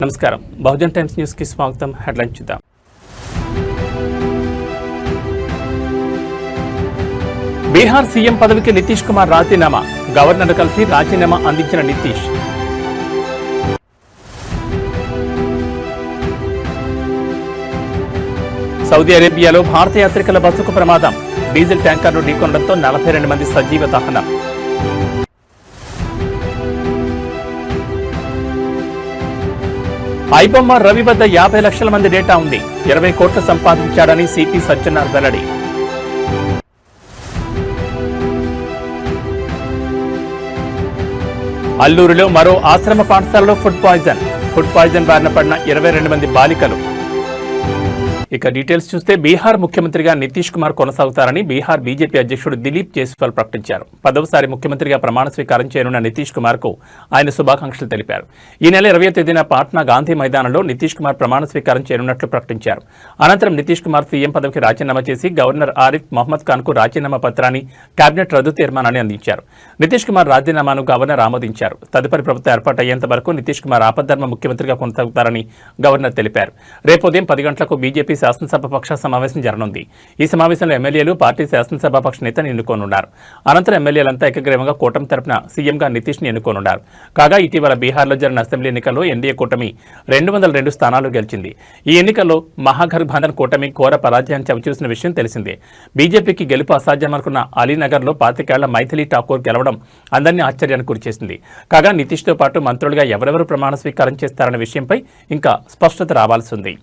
నమస్కారం Bahujan times news కి స్వాగతం. హెడ్లైన్ చూద్దాం. బీహార్ సీఎం పదవికి నితీష్ కుమార్ రాజీనామా. గవర్నర్ కలిసి రాజీనామా అందించిన నితీష్. సౌదీ అరేబియాలో భారత యాత్రికుల బస్సుకు ప్రమాదం. డీజిల్ ట్యాంకర్ను ఢీకొనడంతో 42 మంది సజీవ దహనం. ఐబొమ్మ రవి వద్ద 50 లక్షల మంది డేటా ఉంది. 20 కోట్లు సంపాదించాడని సిపి సజ్జనార్ వెల్లడి. అల్లూరులో మరో ఆశ్రమ పాఠశాలలో ఫుడ్ పాయిజన్ బారిన పడిన 22 మంది బాలికలు. ఇక డీటెయిల్స్ చూస్తే బీహార్ ముఖ్యమంత్రిగా నితీష్ కుమార్ కొనసాగుతారని బీహార్ బీజేపీ అధ్యక్షుడు దిలీప్ జైస్వాల్ ప్రకటించారు. 10వసారి ముఖ్యమంత్రిగా ప్రమాణ స్వీకారం చేయనున్న నితీష్ కుమార్ కు ఆయన శుభాకాంక్షలు తెలిపారు. ఈ నెల 20వ తేదీన పాట్నా గాంధీ మైదానంలో నితీష్ కుమార్ ప్రమాణ స్వీకారం చేయనున్నట్లు ప్రకటించారు. అనంతరం నితీష్ కుమార్ సీఎం పదవికి రాజీనామా చేసి గవర్నర్ ఆరిఫ్ మహ్మద్ ఖాన్ కు రాజీనామా పత్రాన్ని కేబినెట్ రద్దు తీర్మానాన్ని అందించారు. నితీష్ కుమార్ రాజీనామాను గవర్నర్ ఆమోదించారు. తదుపరి ప్రభుత్వం ఏర్పాటయ్యేంత వరకు నితీష్ కుమార్ ఆపద్ధర్మ ముఖ్యమంత్రిగా కొనసాగుతారని గవర్నర్ తెలిపారు. రేపు ఉదయం 10 గంటలకు బీజేపీ శాసనసభ పక్ష సమావేశం జరగనుంది. ఈ సమావేశంలో ఎమ్మెల్యేలు పార్టీ శాసనసభ పక్ష నేతను ఎన్నుకోనున్నారు. అనంతరం ఎమ్మెల్యేలంతా ఏకగ్రీవంగా కూటమి తరపున సీఎంగా నితీష్ ని ఎన్నుకోనున్నారు. కాగా ఇటీవల బీహార్లో జరిగిన అసెంబ్లీ ఎన్నికల్లో ఎన్డీఏ కూటమి 202 స్థానాలు గెలిచింది. ఈ ఎన్నికల్లో మహాగఠబంధన్ కూటమి ఘోర పరాజయాన్ని చవిచూసిన విషయం తెలిసిందే. బీజేపీకి గెలుపు అసాధ్యమనుకున్న అలీనగర్లో 25 ఏళ్ల మైథిలి ఠాకూర్ గెలవడం అందరినీ ఆశ్చర్యానికి గురిచేసింది. కాగా నితీష్తో పాటు మంత్రులుగా ఎవరెవరు ప్రమాణ స్వీకారం చేస్తారన్న విషయంపై ఇంకా స్పష్టత రావాల్సి ఉంది.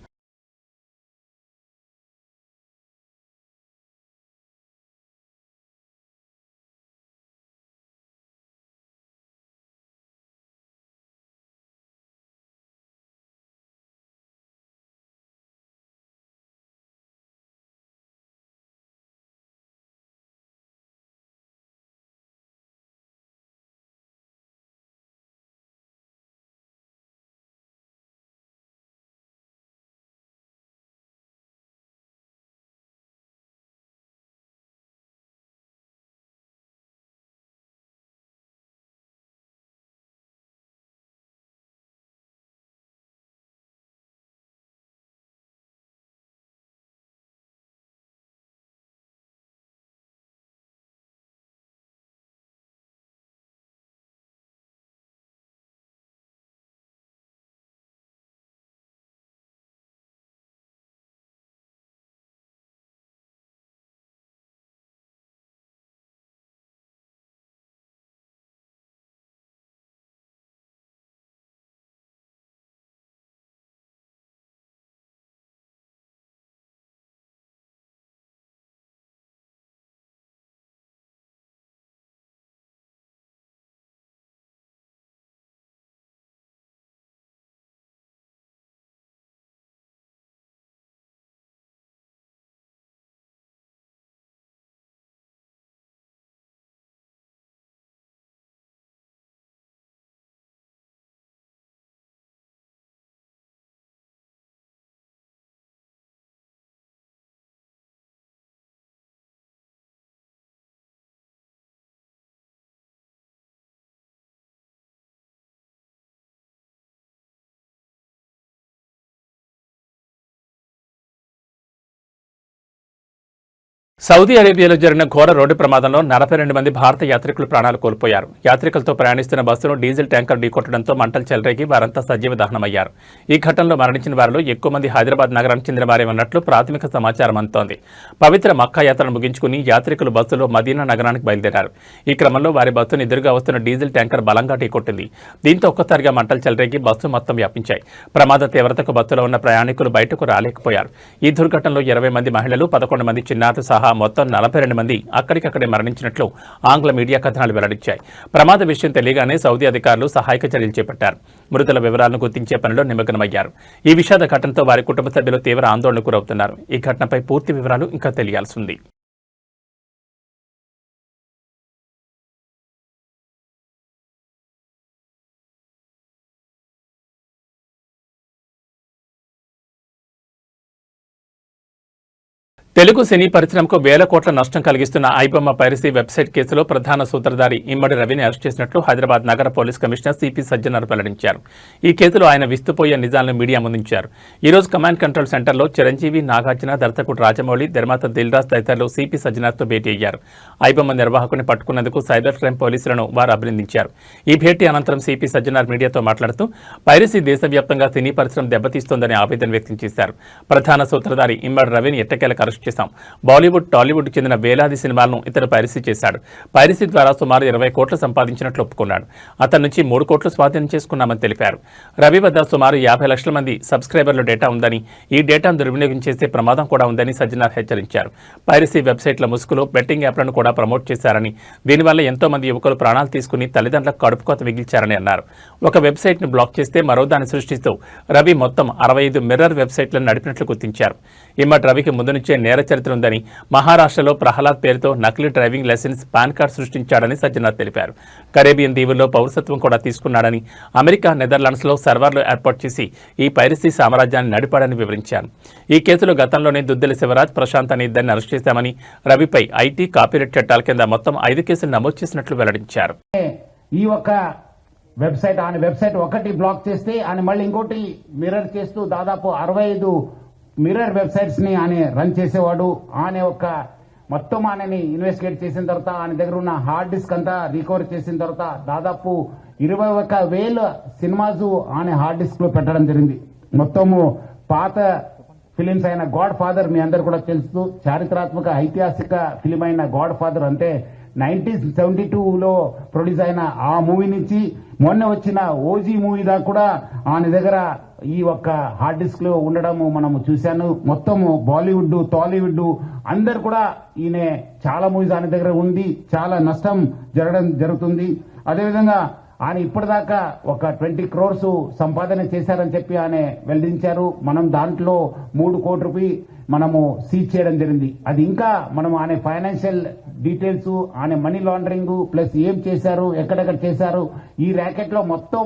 సౌదీ అరేబియాలో జరిగిన ఘోర రోడ్డు ప్రమాదంలో 42 మంది భారత యాత్రికులు ప్రాణాలు కోల్పోయారు. యాత్రికులతో ప్రయాణిస్తున్న బస్సును డీజిల్ ట్యాంకర్ ఢీకొట్టడంతో మంటలు చెలరేగి వారంతా సజీవ దహనమయ్యారు. ఈ ఘటనలో మరణించిన వారిలో ఎక్కువ మంది హైదరాబాద్ నగరానికి చెందిన వారే ఉన్నట్లు ప్రాథమిక సమాచారం అందుతోంది. పవిత్ర మక్కా యాత్రను ముగించుకుని యాత్రికులు బస్సులో మదీనా నగరానికి బయలుదేరారు. ఈ క్రమంలో వారి బస్సును ఎదురుగా వస్తున్న డీజిల్ ట్యాంకర్ బలంగా ఢీకొట్టింది. దీంతో ఒక్కసారిగా మంటలు చెలరేగి బస్సు మొత్తం వ్యాపించాయి. ప్రమాద తీవ్రతకు బస్సులో ఉన్న ప్రయాణికులు బయటకు రాలేకపోయారు. ఈ దుర్ఘటనలో 20 మంది మహిళలు, 11 మంది చిన్నారులు సహా మొత్తం 42 మంది అక్కడికక్కడే మరణించినట్లు ఆంగ్ల మీడియా కథనాలు వెల్లడించాయి. ప్రమాద విషయం తెలియగానే సౌదీ అధికారులు సహాయక చర్యలు చేపట్టారు. మృతుల వివరాలను గుర్తించే పనిలో నిమగ్నమయ్యారు. ఈ విషాద ఘటనతో వారి కుటుంబ సభ్యులు తీవ్ర ఆందోళనకు గురవుతున్నారు. ఈ ఘటనపై పూర్తి వివరాలు ఇంకా తెలియాల్సి ఉంది. తెలుగు సినీ పరిశ్రమకు వేల కోట్ల నష్టం కలిగిస్తున్న ఐబొమ్మ పైరసీ వెబ్సైట్ కేసులో ప్రధాన సూత్రధారి ఇమ్మడి రవిని అరెస్ట్ చేసినట్లు హైదరాబాద్ నగర పోలీస్ కమిషనర్ సిపి సజ్జనార్ వెల్లడించారు. ఈ కేసులో ఆయన విస్తుపోయే నిజాలను మీడియా ముందుంచారు. ఈ రోజు కమాండ్ కంట్రోల్ సెంటర్లో చిరంజీవి, నాగార్జున, దర్శకుడు రాజమౌళి, నిర్మాత దిల్రాజ్ తదితరులు సిపి సజ్జనార్తో భేటీ అయ్యారు. ఐబొమ్మ నిర్వాహకుని పట్టుకున్నందుకు సైబర్ క్రైమ్ పోలీసులను వారు అభినందించారు. ఈ భేటీ అనంతరం సిపి సజ్జనార్ మీడియాతో మాట్లాడుతూ పైరసీ దేశవ్యాప్తంగా సినీ పరిశ్రమ దెబ్బతీస్తోందని ఆవేదన వ్యక్తం చేశారు. ప్రధాన సూత్రధారి ఇమ్మడి రవిని ఎట్టకేలకు అరెస్ట్ చేశాం. బాలీవుడ్, టాలీవుడ్ చెందిన వేలాది సినిమాలను ఇతను పైరసీ చేశాడు. పైరసీ ద్వారా సుమారు 20 కోట్లు సంపాదించినట్లు ఒప్పుకున్నాడు. అతని నుంచి 3 కోట్లు స్వాధీనం చేసుకున్నామని తెలిపారు. రవి వద్ద సుమారు 50 లక్షల మంది సబ్స్క్రైబర్ల డేటా ఉందని, ఈ డేటాను దుర్వినియోగం చేసే ప్రమాదం కూడా ఉందని సజ్జనార్ హెచ్చరించారు. పైరసీ వెబ్సైట్ల ముసుగులో బెట్టింగ్ యాప్లను కూడా ప్రమోట్ చేశారని, దీనివల్ల ఎంతో మంది యువకులు ప్రాణాలు తీసుకుని తల్లిదండ్రులకు కడుపుకోత మిగిల్చారని అన్నారు. ఒక వెబ్సైట్ను బ్లాక్ చేస్తే మరో దాన్ని సృష్టిస్తూ రవి మొత్తం 65 మిర్రర్ వెబ్సైట్లను నడిపినట్లు గుర్తించారు. ఇమ్మడి రవికి ముందు నుంచే నేర చరిత్ర ఉందని, మహారాష్ట్రలో ప్రహ్లాద్ పేరుతో నకిలీ డ్రైవింగ్ లైసెన్స్, పాన్ కార్డు సృష్టించాడని సజ్జనార్ తెలిపారు. కరేబియన్ దీవుల్లో పౌరసత్వం కూడా తీసుకున్నాడని, అమెరికా, నెదర్లాండ్స్లో సర్వర్లు ఏర్పాటు చేసి ఈ పైరసీ సామ్రాజ్యాన్ని నడిపాడని వివరించారు. ఈ కేసులో గతంలోనే దుద్దెల శివరాజ్, ప్రశాంత్ అనే ఇద్దరిని అరెస్ట్ చేశామని, రవిపై ఐటీ, కాపీరైట్ చట్టాల కింద మొత్తం 5 కేసులు నమోదు చేసినట్లు వెల్లడించారు. ఈ ఒక వెబ్సైట్ ఒకటి బ్లాక్ చేస్తే ఆయన మళ్ళీ ఇంకోటి మిర్రర్ చేస్తూ దాదాపు 65 మిర్రర్ వెబ్సైట్స్ ని ఆయన రన్ చేసేవాడు. ఆయన మొత్తం ఆయనని ఇన్వెస్టిగేట్ చేసిన తర్వాత ఆయన దగ్గర ఉన్న హార్డ్ డిస్క్ అంతా రికవర్ చేసిన తర్వాత దాదాపు 21,000 సినిమాస్ ఆయన హార్డ్ డిస్క్ లో పెట్టడం జరిగింది. మొత్తము పాత ఫిలిమ్స్ అయిన గాడ్ ఫాదర్ మీ అందరు కూడా తెలుసు, చారిత్రాత్మక ఐతిహాసిక ఫిలిం అయిన గాడ్ ఫాదర్ అంటే 1972లో ప్రొడ్యూస్ అయిన ఆ మూవీ నుంచి మొన్న వచ్చిన ఓజీ మూవీ దాకా కూడా ఆయన దగ్గర ఈ హార్డ్ డిస్క్ లో ఉండడం మనము చూశాను. మొత్తము బాలీవుడ్, టాలీవుడ్ అందరు కూడా ఈయన చాలా మూవీస్ ఆయన దగ్గర ఉంది. చాలా నష్టం జరుగుతుంది. అదేవిధంగా ఆయన ఇప్పటిదాకా 20 crores సంపాదన చేశారని చెప్పి ఆయన వెల్లడించారు. మనం దాంట్లో 3 కోట్ల రూపాయలు మనము సీజ్ చేయడం జరిగింది. అది ఇంకా మనం ఆయన ఫైనాన్షియల్ డీటెయిల్స్, ఆయన మనీ లాండరింగ్ ప్లస్ ఏం చేశారు, ఎక్కడెక్కడ చేశారు, ఈ ర్యాకెట్ లో మొత్తం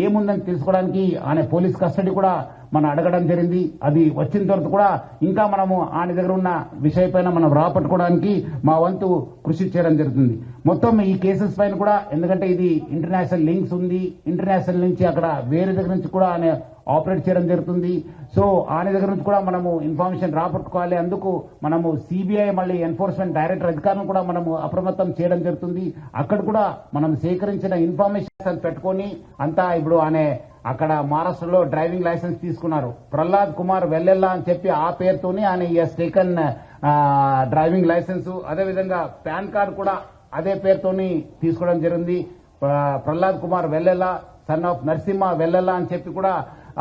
ఏముందని తెలుసుకోవడానికి ఆయన పోలీస్ కస్టడీ కూడా మనం అడగడం జరిగింది. అది వచ్చిన తర్వాత కూడా ఇంకా మనము ఆయన దగ్గర ఉన్న విషయపైన మనం రాపట్టుకోవడానికి మా వంతు కృషి చేయడం జరుగుతుంది. మొత్తం ఈ కేసెస్ పైన కూడా, ఎందుకంటే ఇది ఇంటర్నేషనల్ లింక్స్ ఉంది, ఇంటర్నేషనల్ నుంచి అక్కడ వేరే దగ్గర నుంచి కూడా ఆయన ఆపరేట్ చేయడం జరుగుతుంది. సో ఆయన దగ్గర నుంచి కూడా మనము ఇన్ఫర్మేషన్ రాపట్టుకోవాలి. అందుకు మనము సిబిఐ మళ్ళీ ఎన్ఫోర్స్మెంట్ డైరెక్టర్ అధికారులను కూడా మనము అప్రమత్తం చేయడం జరుగుతుంది. అక్కడ కూడా మనం సేకరించిన ఇన్ఫర్మేషన్ పెట్టుకొని అంతా ఇప్పుడు ఆయన అక్కడ మహారాష్ట్రలో డ్రైవింగ్ లైసెన్స్ తీసుకున్నారు. ప్రహ్లాద్ కుమార్ వెల్లెల్లా అని చెప్పి ఆ పేరుతోనే ఆయన టేకన్ డ్రైవింగ్ లైసెన్స్, అదేవిధంగా పాన్ కార్డు కూడా అదే పేరుతోని తీసుకోవడం జరిగింది. ప్రహ్లాద్ కుమార్ వెల్లెల్లా, సన్ ఆఫ్ నరసింహ వెల్లెల్లా అని చెప్పి కూడా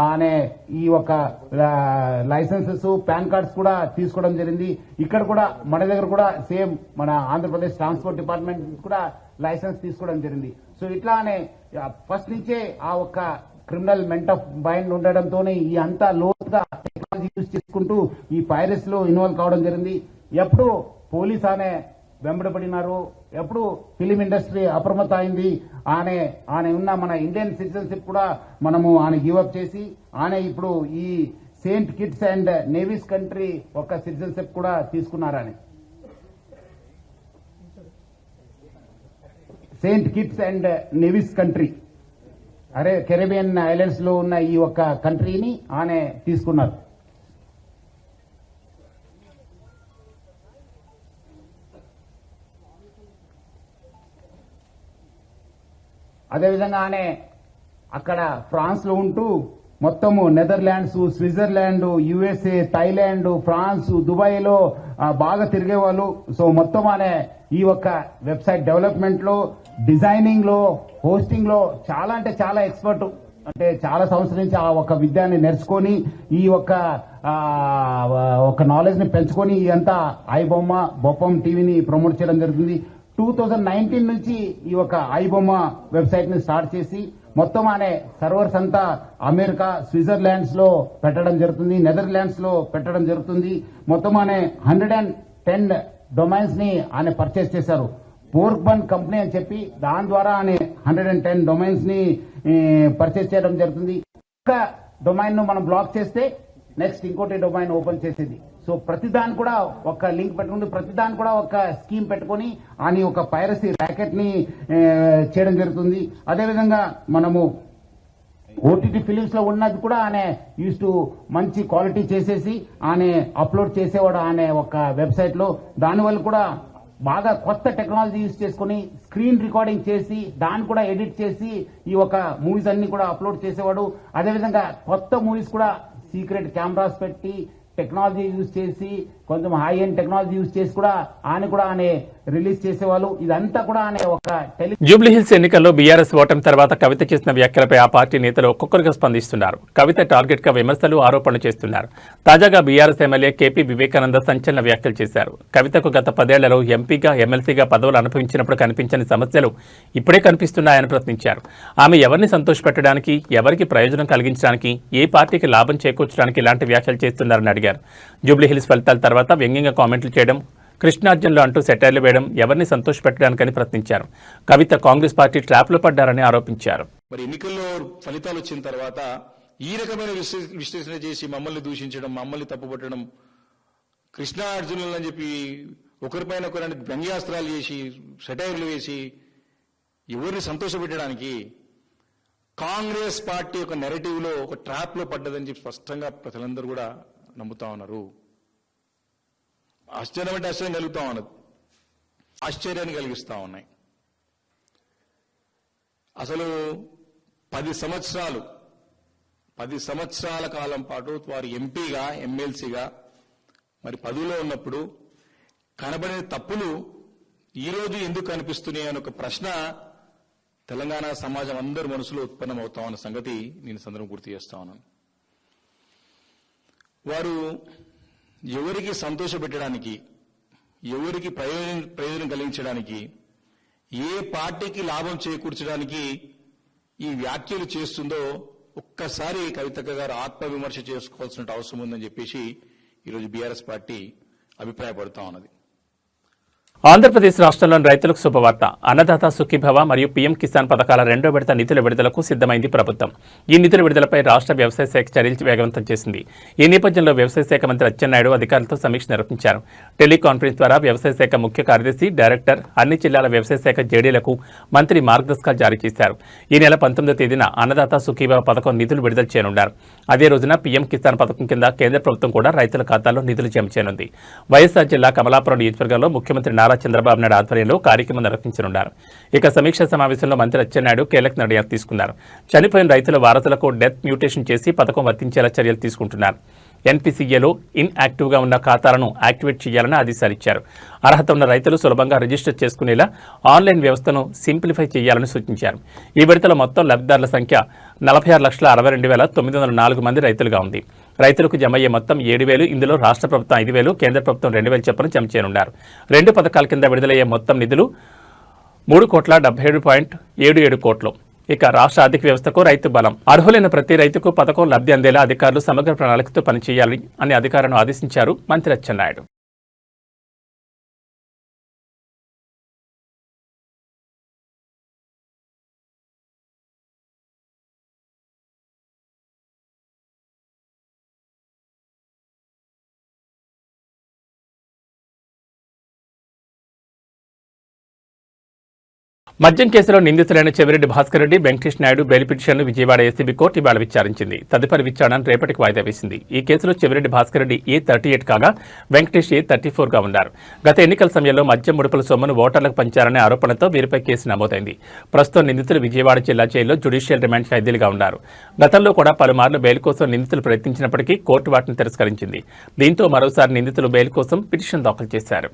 ఆయన ఈ లైసెన్సెస్, పాన్ కార్డ్స్ కూడా తీసుకోవడం జరిగింది. ఇక్కడ కూడా మన దగ్గర కూడా సేమ్ మన ఆంధ్రప్రదేశ్ ట్రాన్స్పోర్ట్ డిపార్ట్మెంట్ కూడా లైసెన్స్ తీసుకోవడం జరిగింది. సో ఇట్లానే ఫస్ట్ నుంచే ఆ క్రిమినల్ మెంట్ ఆఫ్ మైండ్ ఉండడంతోనే ఈ అంతా లోతుగా టెక్నాలజీ యూజ్ చేసుకుంటూ ఈ పైరసీ లో ఇన్వాల్వ్ కావడం జరిగింది. ఎప్పుడు పోలీస్ ఆనే వెంబడబడినారు, ఎప్పుడు ఫిలిం ఇండస్ట్రీ అప్రమత్త అయింది. ఆయన ఉన్న మన ఇండియన్ సిటిజన్షిప్ కూడా మనము ఆయన గివప్ చేసి ఆయన ఇప్పుడు ఈ Saint Kitts and navies country citizenship కూడా తీసుకున్నారు. Saint Kitts and navies country Caribbean islands లో ఉన్న ఈ కంట్రీని ఆయన తీసుకున్నారు. అదేవిధంగా ఆయన అక్కడ ఫ్రాన్స్ లో ఉంటూ మొత్తము Netherlands, Switzerland, USA, Thailand, France, Dubai లో బాగా తిరిగేవాళ్ళు. సో మొత్తం ఆయన ఈ వెబ్సైట్ డెవలప్మెంట్ లో, డిజైనింగ్ లో, హోస్టింగ్ లో చాలా అంటే చాలా ఎక్స్పర్ట్. అంటే చాలా సంవత్సరం నుంచి ఆ విద్యాన్ని నేర్చుకొని ఈ నాలెడ్జ్ ని పెంచుకొని ఇదంతా ఐబొమ్మ, బొప్పం టీవీని ప్రమోట్ చేయడం జరుగుతుంది. 2019 నుంచి ఈ ఐబొమ్మ వెబ్సైట్ ని స్టార్ట్ చేసి మొత్తం అనే సర్వర్స్ అంతా అమెరికా, స్విట్జర్లాండ్స్ లో పెట్టడం జరుగుతుంది, నెదర్లాండ్స్ లో పెట్టడం జరుగుతుంది. మొత్తం అనే 110 డొమైన్స్ ని ఆయన పర్చేస్ చేశారు. పోర్క్బన్ కంపెనీ అని చెప్పి దాని ద్వారా ఆయన 110 డొమైన్స్ ని పర్చేస్ చేయడం జరుగుతుంది. ఒక డొమైన్ ను మనం బ్లాక్ చేస్తే నెక్స్ట్ ఇంకోటి డొమైన్ ఓపెన్ చేసేది. సో ప్రతిదాని కూడా ఒక లింక్ పెట్టుకుని ప్రతిదాని కూడా ఒక స్కీమ్ పెట్టుకొని అని ఒక పైరసీ ర్యాకెట్ ని చేయడం జరుగుతుంది. అదేవిధంగా మనము ఓటీటీ ఫిలిమ్స్ లో ఉన్నది కూడా ఆయన యూస్ టు మంచి క్వాలిటీ చేసేసి ఆయన అప్లోడ్ చేసేవాడు ఆయన ఒక వెబ్సైట్ లో. దానివల్ల కూడా బాగా కొత్త టెక్నాలజీ యూజ్ చేసుకుని స్క్రీన్ రికార్డింగ్ చేసి దాన్ని కూడా ఎడిట్ చేసి ఈ ఒక మూవీస్ అన్ని కూడా అప్లోడ్ చేసేవాడు. అదేవిధంగా కొత్త మూవీస్ కూడా సీక్రెట్ కెమెరాస్ పెట్టి టెక్నాలజీ యూజ్ చేసి కొంచెం హై ఎండ్ టెక్నాలజీ యూజ్ చేసి కూడా ఆయన రిలీజ్ చేసేవాళ్ళు. ఇదంతా కూడా ఆయన ఒక జూబ్లీహిల్స్ ఎన్నికల్లో బీఆర్ఎస్ ఓటమి తర్వాత కవిత చేసిన వ్యాఖ్యలపై ఆ పార్టీ నేతలు ఒక్కొక్కరుగా స్పందిస్తున్నారు. కవిత టార్గెట్ గా విమర్శలు, ఆరోపణలు చేస్తున్నారు. తాజాగా బీఆర్ఎస్ ఎమ్మెల్యే కేపీ వివేకానంద సంచలన వ్యాఖ్యలు చేశారు. కవితకు గత 10 ఏళ్లలో ఎంపీగా, ఎమ్మెల్సీగా పదవులు అనుభవించినప్పుడు కనిపించని సమస్యలు ఇప్పుడే కనిపిస్తున్నాయని ప్రశ్నించారు. ఆమె ఎవరిని సంతోషపెట్టడానికి, ఎవరికి ప్రయోజనం కలిగించడానికి, ఏ పార్టీకి లాభం చేకూర్చడానికి ఇలాంటి వ్యాఖ్యలు చేస్తున్నారని అడిగారు. జూబ్లీహిల్స్ ఫలితాల తర్వాత వ్యంగ్యంగా కామెంట్లు చేయడం, కృష్ణార్జున్లు అంటూ సెటైర్లు వేయడం ఎవరిని సంతోషపెట్టడానికని ప్రశ్నించారు. కవిత కాంగ్రెస్ పార్టీ ట్రాప్లో పడ్డారని ఆరోపించారు. మరి ఎన్నికల్లో ఫలితాలు వచ్చిన తర్వాత ఈ రకమైన విశ్లేషణ చేసి మమ్మల్ని దూషించడం, మమ్మల్ని తప్పుపట్టడం, కృష్ణార్జునులు అని చెప్పి ఒకరిపైన ఒకరిని వ్యంగ్యాస్త్రాలు చేసి సెటైర్లు వేసి ఎవరిని సంతోషపెట్టడానికి కాంగ్రెస్ పార్టీ ఒక నెరేటివ్ లో ఒక ట్రాప్ లో పడ్డదని చెప్పి స్పష్టంగా ప్రజలందరూ కూడా నమ్ముతా ఉన్నారు. ఆశ్చర్యం అంటే ఆశ్చర్యం కలుగుతా ఉన్నది, ఆశ్చర్యాన్ని కలిగిస్తా ఉన్నాయి. అసలు 10 సంవత్సరాల కాలం పాటు వారు ఎంపీగా, ఎమ్మెల్సీగా మరి పదవిలో ఉన్నప్పుడు కనబడే తప్పులు ఈరోజు ఎందుకు కనిపిస్తున్నాయి అని ఒక ప్రశ్న తెలంగాణ సమాజం అందరి మనసులో ఉత్పన్నమవుతామన్న సంగతి నేను సందర్భం గుర్తు చేస్తా ఉన్నాను. వారు ఎవరికి సంతోషపెట్టడానికి, ఎవరికి ప్రయోజనం కలిగించడానికి, ఏ పార్టీకి లాభం చేకూర్చడానికి ఈ వ్యాఖ్యలు చేస్తుందో ఒక్కసారి కవితక్క గారు ఆత్మవిమర్శ చేసుకోవాల్సిన అవసరం ఉందని చెప్పేసి ఈరోజు బీఆర్ఎస్ పార్టీ అభిప్రాయపడుతూ ఉన్నది. ఆంధ్రప్రదేశ్ రాష్ట్రంలోని రైతులకు శుభవార్త. అన్నదాత సుఖీభవ మరియు పీఎం కిసాన్ పథకాల 2వ విడత నిధుల విడుదలకు సిద్ధమైంది ప్రభుత్వం. ఈ నిధుల విడుదలపై రాష్ట్ర వ్యవసాయ శాఖ చర్యలు వేగవంతం చేసింది. ఈ నేపథ్యంలో వ్యవసాయ శాఖ మంత్రి అచ్చెన్నాయుడు అధికారులతో సమీక్ష నిర్వహించారు. టెలికాన్ఫరెన్స్ ద్వారా వ్యవసాయ శాఖ ముఖ్య కార్యదర్శి, డైరెక్టర్, అన్ని జిల్లాల వ్యవసాయ శాఖ జేడీలకు మంత్రి మార్గదర్శకాలు జారీ చేశారు. ఈ నెల 19వ తేదీన అన్నదాత సుఖీభవ పథకం నిధులు విడుదల చేయనున్నారు. అదే రోజున పీఎం కిసాన్ పథకం కింద కేంద్ర ప్రభుత్వం కూడా రైతుల ఖాతాల్లో నిధులు జమ చేయనుంది. వైఎస్ఆర్ జిల్లా కమలాపురం నియోజకవర్గంలో ముఖ్యమంత్రి నారా చంద్రబాబు నాయుడు ఆధ్వర్యంలో కార్యక్రమం నిర్వహించనున్నారు. ఇక సమీక్షా సమావేశంలో మంత్రి అచ్చెన్నాయుడు కీలక నిర్ణయాలు తీసుకున్నారు. చనిపోయిన రైతుల వారసులకు డెత్ మ్యూటేషన్ చేసి పథకం వర్తించేలా చర్యలు తీసుకుంటున్నారు. ఎన్పీసీఏలో ఇన్యాక్టివ్గా ఉన్న ఖాతాలను యాక్టివేట్ చేయాలని ఆదేశాలిచ్చారు. అర్హత ఉన్న రైతులు సులభంగా రిజిస్టర్ చేసుకునేలా ఆన్లైన్ వ్యవస్థను సింప్లిఫై చేయాలని సూచించారు. ఈ విడతలో మొత్తం లబ్ధిదారుల సంఖ్య 46,62,904 మంది రైతులుగా ఉంది. రైతులకు జమ అయ్యే మొత్తం 7,000, ఇందులో రాష్ట్ర ప్రభుత్వం 5,000, కేంద్ర ప్రభుత్వం 2,000 చొప్పున జమ చేయనున్నారు. 2 పథకాల కింద విడుదలయ్యే మొత్తం నిధులు 3,77,77 కోట్లు. ఇక రాష్ట్ర ఆర్థిక వ్యవస్థకు రైతు బలం. అర్హులైన ప్రతి రైతుకు పథకం లబ్ధి అందేలా అధికారులు సమగ్ర ప్రణాళికతో పనిచేయాలని అని అధికారులను ఆదేశించారు మంత్రి అచ్చెన్నాయుడు. మద్యం కేసులో నిందితులైన చెవిరెడ్డి భాస్కర్ రెడ్డి, వెంకటేష్ నాయుడు బెయిల్ పిటిషన్ను విజయవాడ ఏసీబీ కోర్టు ఇవాళ విచారించింది. తదుపరి విచారణను రేపటికి వాయిదా వేసింది. ఈ కేసులో చెవిరెడ్డి భాస్కర్ రెడ్డి A38 కాగా వెంకటేష్ A34గా ఉన్నారు. గత ఎన్నికల సమయంలో మద్యం ముడుపుల సొమ్మును ఓటర్లకు పంచారనే ఆరోపణతో వీరిపై కేసు నమోదైంది. ప్రస్తుతం నిందితులు విజయవాడ జిల్లా జైల్లో జ్యుడిషియల్ రిమాండ్ ఖైదీలుగా ఉన్నారు. గతంలో కూడా పలుమార్లు బెయిల్ కోసం నిందితులు ప్రయత్నించినప్పటికీ కోర్టు వాటిని తిరస్కరించింది. దీంతో మరోసారి నిందితులు బెయిల్ కోసం పిటిషన్ దాఖలు చేశారు.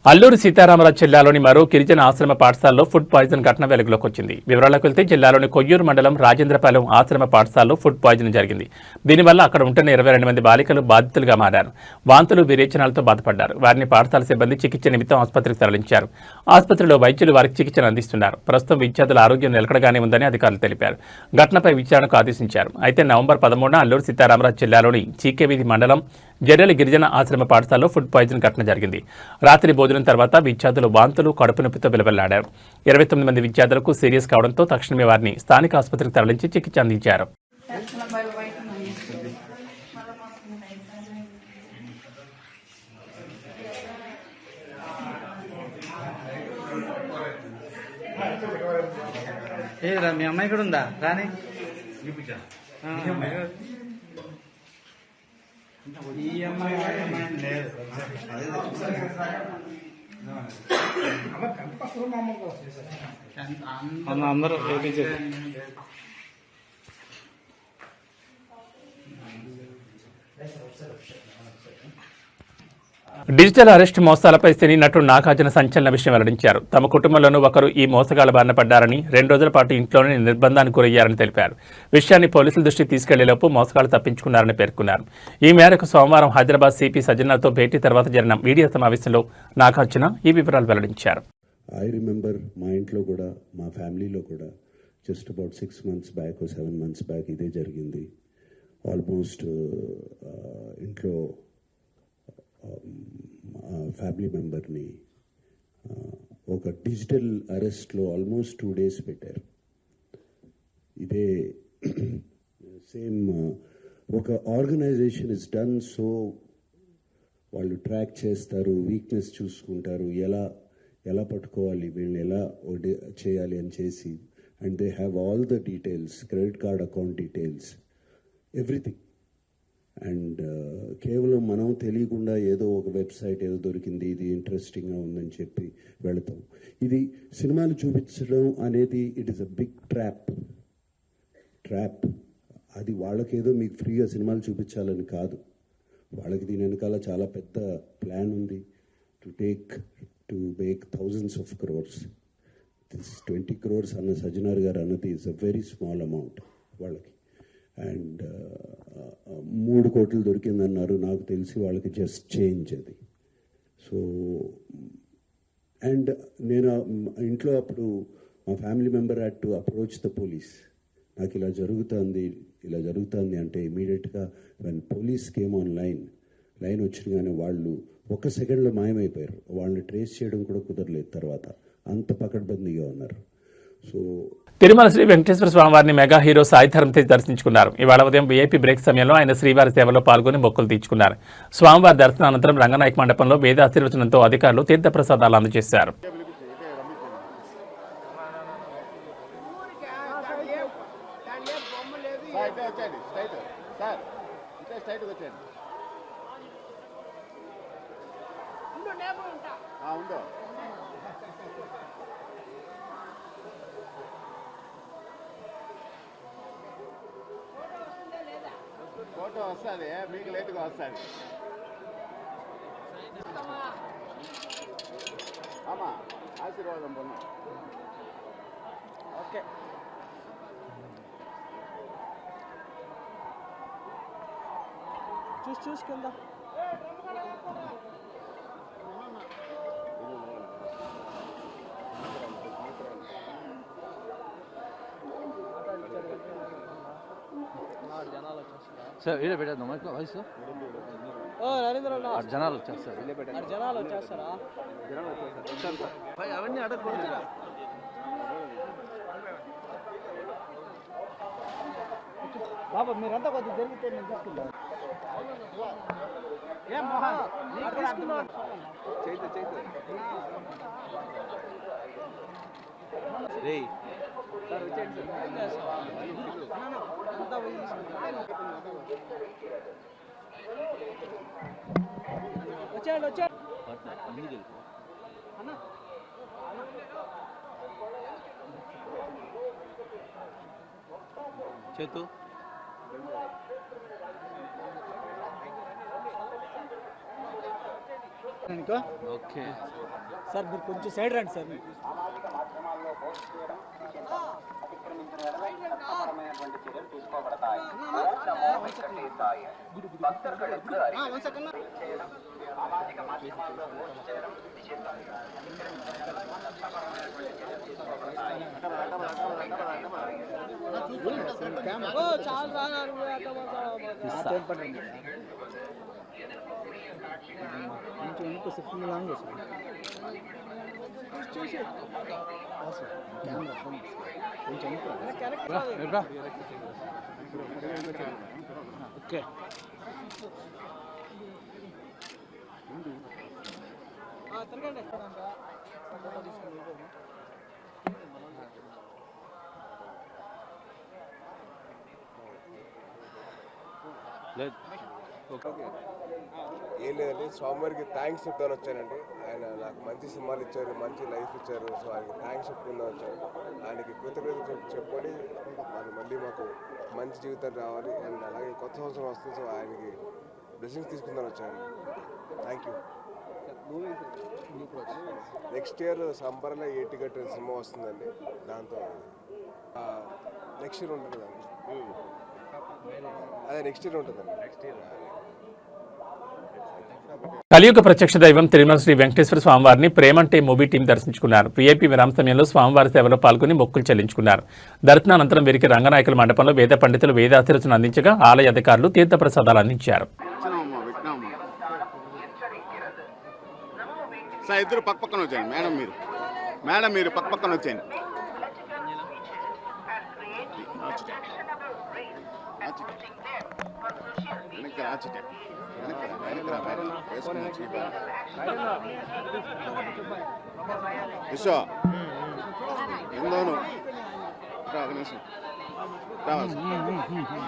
అల్లూరు సీతారామరాజు జిల్లాలోని మరో గిరిజన ఆశ్రమ పాఠశాలలో ఫుడ్ పాయిజన్ ఘటన వెలుగులోకి వచ్చింది. వివరాలకు వెళ్తే జిల్లాలోని కొయ్యూరు మండలం రాజేంద్రపాలెం ఆశ్రమ పాఠశాలలో ఫుడ్ పాయిజన్ జరిగింది. దీనివల్ల అక్కడ ఉంటున్న 22 మంది బాలికలు బాధితులుగా మారారు. వాంతులు విరేచనాలతో బాధపడ్డారు. వారిని పాఠశాల సిబ్బంది చికిత్స నిమిత్తం ఆసుపత్రికి తరలించారు. ఆసుపత్రిలో వైద్యులు వారికి చికిత్సను అందిస్తున్నారు. ప్రస్తుతం విద్యార్థుల ఆరోగ్యం నిలకడగానే ఉందని అధికారులు తెలిపారు. ఘటనపై విచారణకు ఆదేశించారు. అయితే నవంబర్ 13న అల్లూరు సీతారామరాజు జిల్లాలోని చీకేవీధి మండలం జర్రెల గిరిజన ఆశ్రమ పాఠశాలలో ఫుడ్ పాయిజన్ ఘటన జరిగింది. రాత్రి భోజనం తర్వాత విద్యార్థులు వాంతులు కడుపు నొప్పితో విలవెల్లాడారు. 29 మంది విద్యార్థులకు సీరియస్ కావడంతో తక్షణమే వారిని స్థానిక ఆసుపత్రికి తరలించి చికిత్స అందించారు. మీ అమ్మాయి కూడా ఉందా రాని ఈ అమ్మాయి లేదు అందరూ డిజిటల్ అరెస్ట్ మోసాలపై సినీ నటుడు నాగార్జున సంచలన విషయం వెల్లడించారు. తమ కుటుంబంలోనూ ఒకరు ఈ మోసగాల బారిన పడ్డారని, 2 రోజుల పాటు ఇంట్లోనే నిర్బంధానికి గురయ్యారని తెలిపారు. విషయాన్ని పోలీసుల దృష్టికి తీసుకెళ్లేలోపు మోసగాళ్లు తప్పించుకున్నారని పేర్కొన్నారు. ఈ మేరకు సోమవారం హైదరాబాద్ సిపి సజ్జనార్తో భేటీ తర్వాత జరిగిన మీడియా సమావేశంలో నాగార్జున ఈ వివరాలు వెల్లడించారు. ఐ రిమెంబర్ మా ఇంట్లో కూడా, మా ఫ్యామిలీలో కూడా just about 6 months back 7 months back ఇదే జరిగింది. ఆల్మోస్ట్ ఇంట్లో ఫ్యామిలీ మెంబర్ని ఒక డిజిటల్ అరెస్ట్లో ఆల్మోస్ట్ 2 days పెట్టారు. ఇదే సేమ్ ఒక ఆర్గనైజేషన్ ఇస్ డన్ సో వాళ్ళు ట్రాక్ చేస్తారు, వీక్నెస్ చూసుకుంటారు, ఎలా పట్టుకోవాలి, వీళ్ళని ఎలా చేయాలి అని చేసి, and they have all the details, credit card account details, everything. And కేవలం మనం తెలియకుండా ఏదో ఒక వెబ్సైట్ ఏదో దొరికింది, ఇది ఇంట్రెస్టింగ్గా ఉందని చెప్పి వెళతాం. ఇది సినిమాలు చూపించడం అనేది it is a big trap. అది వాళ్ళకేదో మీకు ఫ్రీగా సినిమాలు చూపించాలని కాదు, వాళ్ళకి దీని వెనకాల చాలా పెద్ద ప్లాన్ ఉంది. To make thousands of crores. This 20 crores అన్న సజ్జనార్ గారు అన్నది is a very small amount వాళ్ళకి. అండ్ 3 కోట్లు దొరికిందన్నారు, నాకు తెలిసి వాళ్ళకి జస్ట్ చేంజ్ అది. సో అండ్ నేను ఇంట్లో అప్పుడు మా family member had to approach the police. నాకు ఇలా జరుగుతుంది అంటే ఇమీడియట్గా when police came on line వచ్చినగానే వాళ్ళు 1 సెకండ్లో మాయమైపోయారు. వాళ్ళని ట్రేస్ చేయడం కూడా కుదరలేదు. తర్వాత అంత పకడ్బందీగా ఉన్నారు. సో తిరుమల శ్రీ వెంకటేశ్వర స్వామివారిని మెగా హీరో సాయి ధరమ్ తేజ్ దర్శించుకున్నారు. ఇవాళ ఉదయం వీఐపీ బ్రేక్ సమయంలో ఆయన శ్రీవారి సేవలో పాల్గొని మొక్కులు తీర్చుకున్నారు. స్వామివారి దర్శనానంతరం రంగనాయక మండపంలో వేద ఆశీర్వచనంతో అధికారులు తీర్థప్రసాదాలు అందజేశారు. ఫోటో వస్తుంది, మీకు లేట్గా వస్తుంది. ఆమా ఆశీర్వాదం పొందు. ఓకే చూసుకుందా. సార్ వీడియో పెట్టేద్దాం వయసు జనాలు వచ్చేస్తారా అవన్నీ అడగకూడదు. బాబా మీరంతా కొద్దిగా జరిగితే నేను తీసుకుంటాను. ఏం మోహన్ సార్ వచ్చేయండి వచ్చాడు చేతు ఓకే సార్, మీరు కొంచెం సైడ్ రండి సార్. ఓకే ఏం లేదండి, స్వామివారికి థ్యాంక్స్ చెప్తాను వచ్చానండి. ఆయన నాకు మంచి సినిమాలు ఇచ్చారు, మంచి లైఫ్ ఇచ్చారు. సో ఆయనకి థ్యాంక్స్ చెప్పుకుందాం వచ్చాను. ఆయనకి కృతజ్ఞత చెప్పుకొని మళ్ళీ మాకు మంచి జీవితం రావాలి అండ్ అలాగే కొత్త సంవత్సరం వస్తుంది. సో ఆయనకి బ్లెస్సింగ్స్ తీసుకుందాం వచ్చానండి. Thank you. నెక్స్ట్ ఇయర్ సంబర్లో ఏటిగట్టు సినిమా వస్తుందండి. దాంతో నెక్స్ట్ ఇయర్ ఉంటుంది కదండి. అదే నెక్స్ట్ ఇయర్ ఉంటుందండి. నెక్స్ట్ ఇయర్ కలియుగ ప్రత్యక్ష దైవం తిరుమల శ్రీ వెంకటేశ్వర స్వామివారిని ప్రేమంటే మూవీ టీం దర్శించుకున్నారు. వీఐపీ విరామ సమయంలో స్వామివారి సేవలో పాల్గొని మొక్కులు చెల్లించుకున్నారు. దర్శనానంతరం వీరికి రంగనాయకుల మండపంలో వేద పండితులు వేదాశీర్వచనం అందించగా ఆలయ అధికారులు తీర్థప్రసాదాలు అందించారు. ఇద్దరు పక్క పక్కన వచ్చాయండి. మేడం మీరు పక్క పక్కన వచ్చాయండి. విశ్వ ఎందోను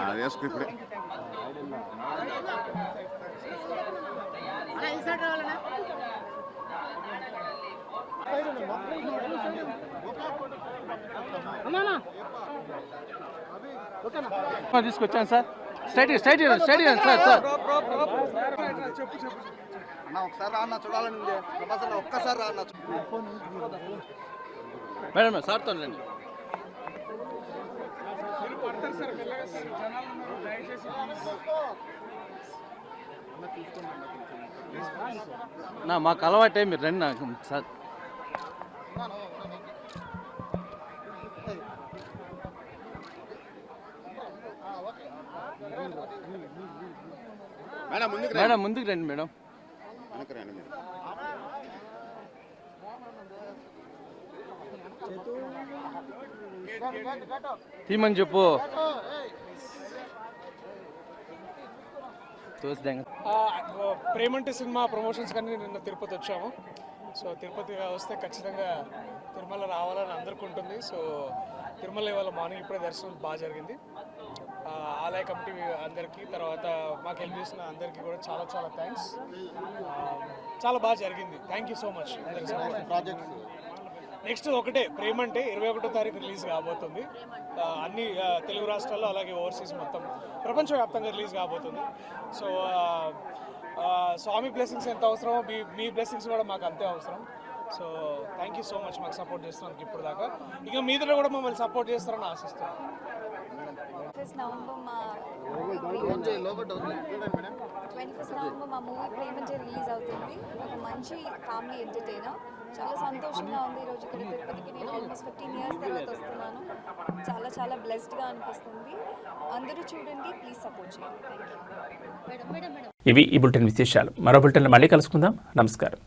అది వేసుకో ఇప్పుడే. తీసుకొచ్చాను sir. Straight straight straight sir sir అన్న ఒకసారి రా అన్న, చూడాలని ఒక్కసారి రా అన్న. మేడం సార్తో రండి. మాకు అలవాటే, మీరు రండి నాకు సార్. మేడం ముందుకు రండి. మేడం తీమని చెప్పు. ప్రేమంటే సినిమా ప్రమోషన్స్ కానీ నిన్న తిరుపతి వచ్చాము. సో తిరుపతి వస్తే ఖచ్చితంగా తిరుమల రావాలని అందరికీ ఉంటుంది. సో తిరుమల ఇవాళ మార్నింగ్ ఇప్పుడే దర్శనం బాగా జరిగింది. ఆలయ కమిటీ అందరికీ, తర్వాత మాకు హెల్ప్ చేసిన అందరికీ కూడా చాలా చాలా థ్యాంక్స్. చాలా బాగా జరిగింది. థ్యాంక్ యూ సో మచ్ అందరికీ. నెక్స్ట్ ఒకటే ప్రేమంటే 21వ తారీఖు రిలీజ్ కాబోతుంది. అన్ని తెలుగు రాష్ట్రాల్లో అలాగే ఓవర్సీస్ మొత్తం ప్రపంచవ్యాప్తంగా రిలీజ్ కాబోతుంది. సో స్వామి బ్లెస్సింగ్స్ ఎంత అవసరమో మీ బ్లెస్సింగ్స్ కూడా మాకు అంతే అవసరం. So thank you so much మాకు సపోర్ట్ చేస్తున్నందుకు ఇప్పుడు దాకా. ఇక మీదలో కూడా మమ్మల్ని సపోర్ట్ చేస్తారని ఆశిస్తున్నాను. 21st నవంబర్ మా మూవీ ప్రేమంటే రిలీజ్ అవుతుంది. ఒక మంచి ఫ్యామిలీ ఎంటర్టైనర్. చాలా సంతోషంగా ఉంది ఈరోజు ఇక్కడ తిరుపతికి. నేను ఆల్మోస్ట్ 15 years తర్వాత వస్తున్నాను. చాలా చాలా బ్లెస్డ్గా అనిపిస్తుంది. అందరూ చూడండి, ప్లీజ్ సపోర్ట్ చేయండి. Thank you. ఇవి ఈ బులెటిన్ విశేషాలు. మరో బులెటిన్లో మళ్ళీ కలుసుకుందాం. నమస్కారం.